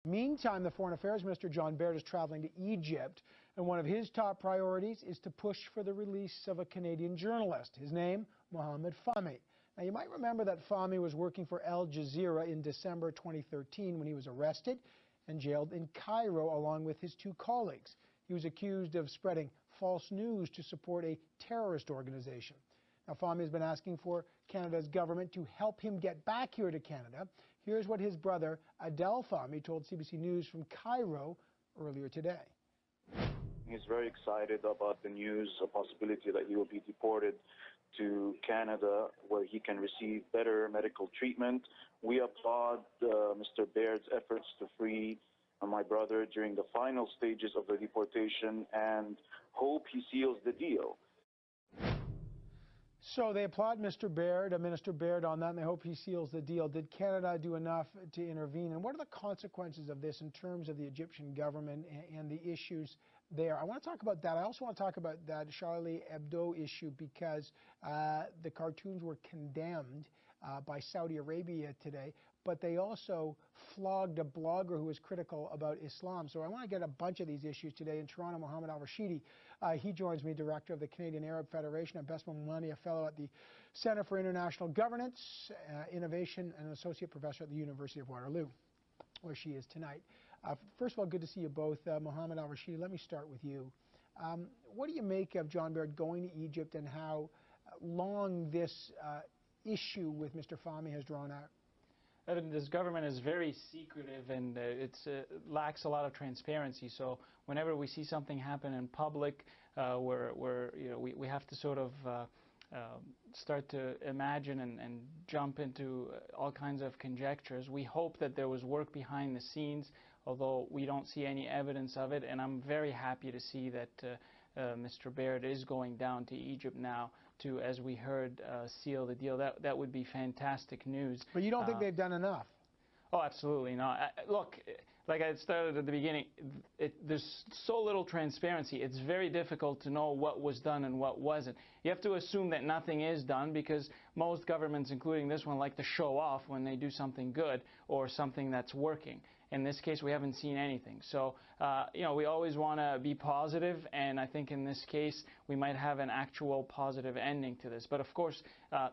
Meantime, the Foreign Affairs Minister, John Baird, is traveling to Egypt, and one of his top priorities is to push for the release of a Canadian journalist. His name, Mohamed Fahmy. Now, you might remember that Fahmy was working for Al Jazeera in December 2013 when he was arrested and jailed in Cairo along with his two colleagues. He was accused of spreading false news to support a terrorist organization. Now, Fahmy has been asking for Canada's government to help him get back here to Canada. Here's what his brother, Adel Fahmy, told CBC News from Cairo earlier today. He's very excited about the news, a possibility that he will be deported to Canada where he can receive better medical treatment. We applaud Mr. Baird's efforts to free my brother during the final stages of the deportation and hope he seals the deal. So they applaud Mr. Baird, Minister Baird, on that, and they hope he seals the deal. Did Canada do enough to intervene? And what are the consequences of this in terms of the Egyptian government and the issues there? I want to talk about that. I also want to talk about that Charlie Hebdo issue because the cartoons were condemned by Saudi Arabia today, but they also flogged a blogger who was critical about Islam. So I want to get a bunch of these issues today. In Toronto, Mohamed El Rashidy, he joins me, director of the Canadian Arab Federation, and Bessma Momani, a fellow at the Centre for International Governance, Innovation, and an associate professor at the University of Waterloo, where she is tonight. First of all, good to see you both. Mohamed El Rashidy, let me start with you. What do you make of John Baird going to Egypt and how long this issue with Mr. Fahmy has drawn out? This government is very secretive and it lacks a lot of transparency. So whenever we see something happen in public, we have to sort of start to imagine and jump into all kinds of conjectures. We hope that there was work behind the scenes, although we don't see any evidence of it. And I'm very happy to see that Mr. Baird is going down to Egypt now to, as we heard, seal the deal. That would be fantastic news. But you don't think they've done enough? Oh, absolutely not. Look, like I started at the beginning, there's so little transparency. It's very difficult to know what was done and what wasn't. You have to assume that nothing is done because most governments, including this one, like to show off when they do something good or something that's working. In this case, we haven't seen anything. So, we always want to be positive, and I think in this case, we might have an actual positive ending to this. But of course,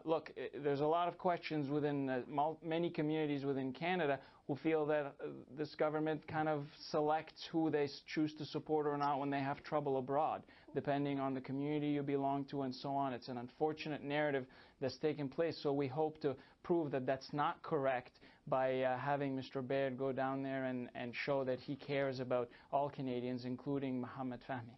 look, there's a lot of questions within many communities within Canada who feel that this government kind of selects who they choose to support or not when they have trouble abroad, depending on the community you belong to and so on. It's an unfortunate narrative that's taken place, so we hope to prove that that's not correct by having Mr. Baird go down there and show that he cares about all Canadians, including Mohamed Fahmy.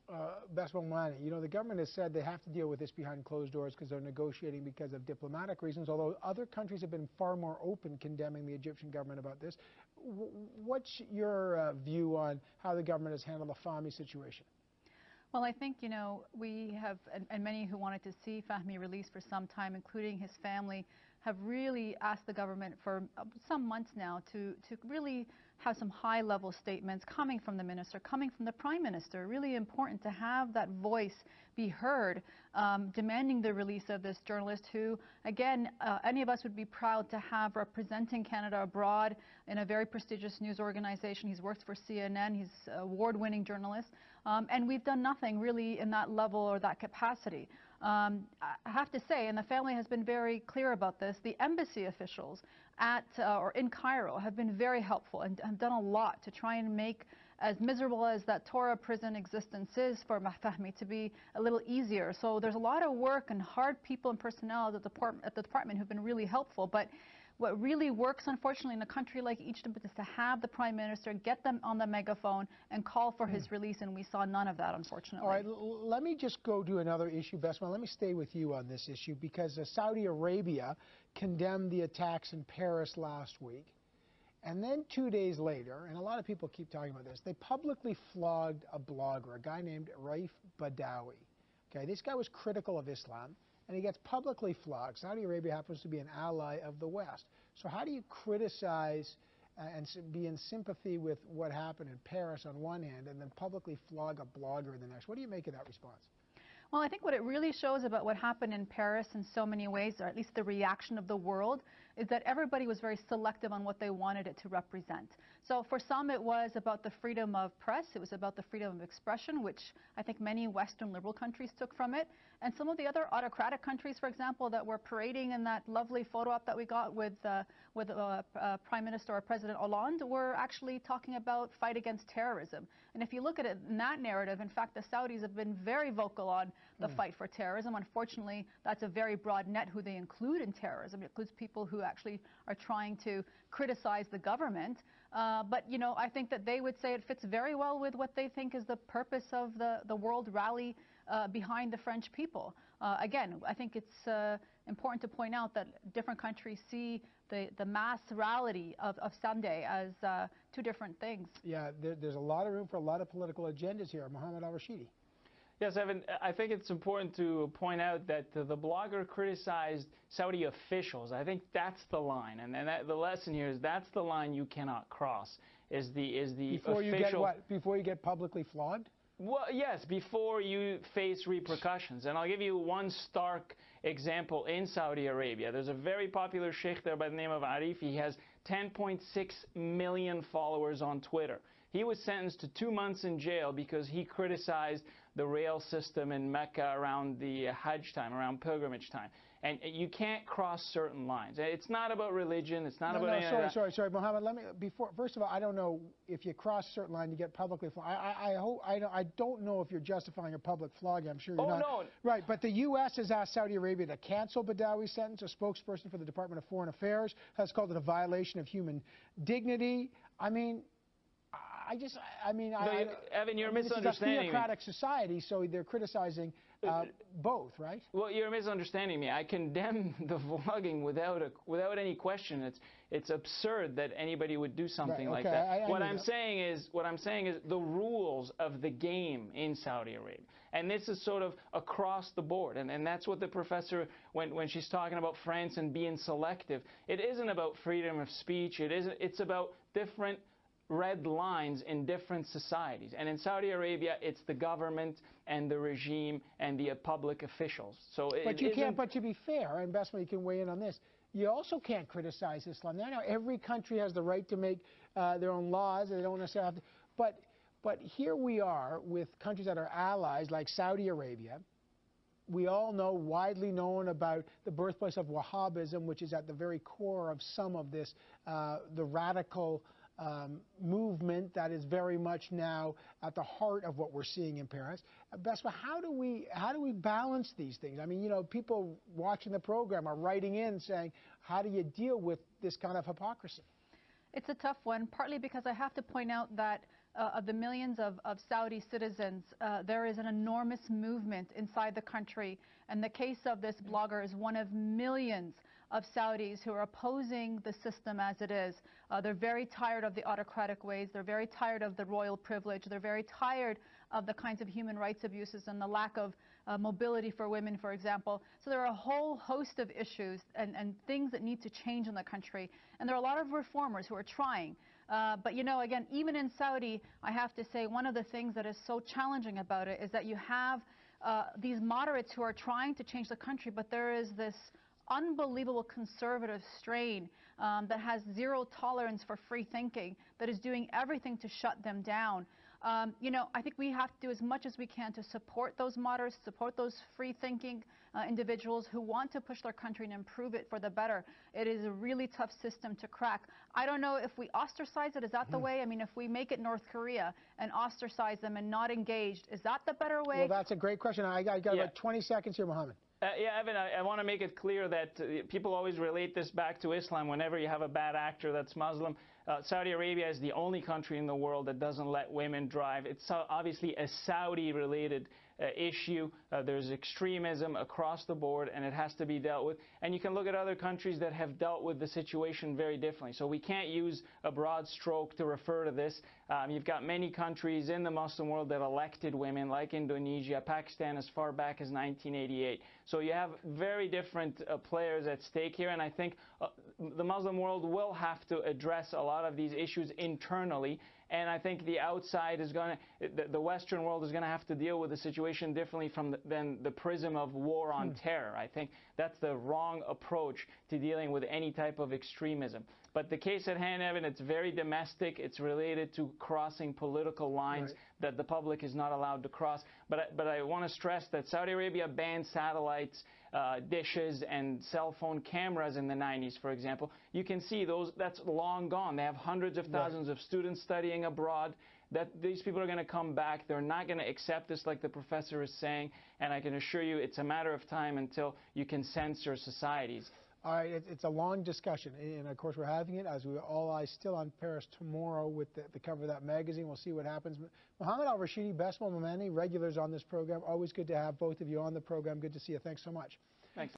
Bessma Momani, the government has said they have to deal with this behind closed doors because they're negotiating because of diplomatic reasons, although other countries have been far more open condemning the Egyptian government about this. What's your view on how the government has handled the Fahmy situation? Well, I think, we have, and many who wanted to see Fahmy released for some time, including his family, have really asked the government for some months now to really have some high-level statements coming from the minister, coming from the Prime Minister. Really important to have that voice be heard, demanding the release of this journalist who, again, any of us would be proud to have representing Canada abroad in a very prestigious news organization. He's worked for CNN. He's an award-winning journalist. And we've done nothing really in that level or that capacity. I have to say, and the family has been very clear about this, the embassy officials or in Cairo have been very helpful and have done a lot to try and make, as miserable as that Torah prison existence is for Fahmy, to be a little easier. So there's a lot of work and hard people and personnel at the department who've been really helpful. But what really works, unfortunately, in a country like Egypt is to have the Prime Minister get them on the megaphone and call for his release, and we saw none of that, unfortunately. All right, let me just go to another issue, Bessma. Let me stay with you on this issue because Saudi Arabia condemned the attacks in Paris last week. And then 2 days later, and a lot of people keep talking about this, they publicly flogged a blogger, a guy named Raif Badawi. Okay, this guy was critical of Islam, and he gets publicly flogged. Saudi Arabia happens to be an ally of the West. So how do you criticize and be in sympathy with what happened in Paris on one hand and then publicly flog a blogger in the next? What do you make of that response? Well, I think what it really shows about what happened in Paris in so many ways, or at least the reaction of the world, is that everybody was very selective on what they wanted it to represent. So for some it was about the freedom of press, it was about the freedom of expression, which I think many Western liberal countries took from it. And some of the other autocratic countries, for example, that were parading in that lovely photo op that we got with Prime Minister or President Hollande were actually talking about fight against terrorism. And if you look at it in that narrative, in fact, the Saudis have been very vocal on the fight for terrorism. Unfortunately, that's a very broad net who they include in terrorism. It includes people who actually are trying to criticize the government. But, you know, I think that they would say it fits very well with what they think is the purpose of the world rally behind the French people. Again, I think it's important to point out that different countries see the mass rally of Sunday as two different things. Yeah, there's a lot of room for a lot of political agendas here. Mohamed El Rashidy. Yes, Evan, I think it's important to point out that the blogger criticized Saudi officials. I think that's the line, and the lesson here is that's the line you cannot cross. Is the before you get what? Before you get publicly flogged? Well, yes, before you face repercussions. And I'll give you one stark example in Saudi Arabia. There's a very popular sheikh there by the name of Arif. He has 10.6 million followers on Twitter. He was sentenced to 2 months in jail because he criticized the rail system in Mecca around the Hajj time, around pilgrimage time. And you can't cross certain lines. It's not about religion. It's not about any sorry, Mohamed. Let me first of all, I don't know if you cross a certain line, you get publicly flogged. I don't know if you're justifying a public flogging. I'm sure you're not. No. Right, but the U.S. has asked Saudi Arabia to cancel Badawi's sentence. A spokesperson for the Department of Foreign Affairs has called it a violation of human dignity. I mean, Evan, you're misunderstanding. This is a theocratic society, so they're criticizing both, right? Well, you're misunderstanding me. I condemn the flogging without any question. It's absurd that anybody would do something like that. What I'm saying is the rules of the game in Saudi Arabia, and this is sort of across the board. And that's what the professor, when she's talking about France and being selective, it isn't about freedom of speech. It's about different red lines in different societies. And in Saudi Arabia, it's the government and the regime and the public officials. So but to be fair, and Bessma, you can weigh in on this, you also can't criticize Islam. Now, every country has the right to make their own laws. They don't necessarily have to. But here we are with countries that are allies like Saudi Arabia. We all know, widely known about the birthplace of Wahhabism, which is at the very core of some of this, the radical movement that is very much now at the heart of what we're seeing in Paris. Bessma, how do we balance these things? I mean, you know, people watching the program are writing in saying, how do you deal with this kind of hypocrisy? It's a tough one, partly because I have to point out that of the millions of Saudi citizens, there is an enormous movement inside the country. And the case of this blogger is one of millions of Saudis who are opposing the system as it is. They're very tired of the autocratic ways. They're very tired of the royal privilege. They're very tired of the kinds of human rights abuses and the lack of mobility for women, for example. So there are a whole host of issues and things that need to change in the country. And there are a lot of reformers who are trying. But, you know, again, even in Saudi, I have to say one of the things that is so challenging about it is that you have these moderates who are trying to change the country, but there is this unbelievable conservative strain that has zero tolerance for free thinking, that is doing everything to shut them down. You know, I think we have to do as much as we can to support those moderates, support those free-thinking individuals who want to push their country and improve it for the better. It is a really tough system to crack. I don't know if we ostracize it. Is that the way? I mean, if we make it North Korea and ostracize them and not engaged, is that the better way? Well, that's a great question. I got about 20 seconds here, Mohamed. Yeah, Evan, I want to make it clear that people always relate this back to Islam whenever you have a bad actor that's Muslim. Saudi Arabia is the only country in the world that doesn't let women drive. It's obviously a Saudi-related issue. There's extremism across the board, and it has to be dealt with. And you can look at other countries that have dealt with the situation very differently. So we can't use a broad stroke to refer to this. You've got many countries in the Muslim world that elected women, like Indonesia, Pakistan as far back as 1988. So you have very different players at stake here, and I think the Muslim world will have to address a lot of these issues internally And I think the outside is going to, the Western world is going to have to deal with the situation differently than the prism of war on terror. I think that's the wrong approach to dealing with any type of extremism. But the case at hand, Evan, it's very domestic. It's related to crossing political lines that the public is not allowed to cross. But I want to stress that Saudi Arabia banned satellites, dishes, and cell phone cameras in the 90s, for example. You can see that's long gone. They have hundreds of thousands of students studying abroad. That these people are going to come back. They're not going to accept this, like the professor is saying. And I can assure you it's a matter of time until you can censor societies. All right, it's a long discussion, and of course we're having it as we all eyes still on Paris tomorrow with the cover of that magazine. We'll see what happens. Mohamed El Rashidy, Bessma Momani, regulars on this program. Always good to have both of you on the program. Good to see you. Thanks so much. Thanks.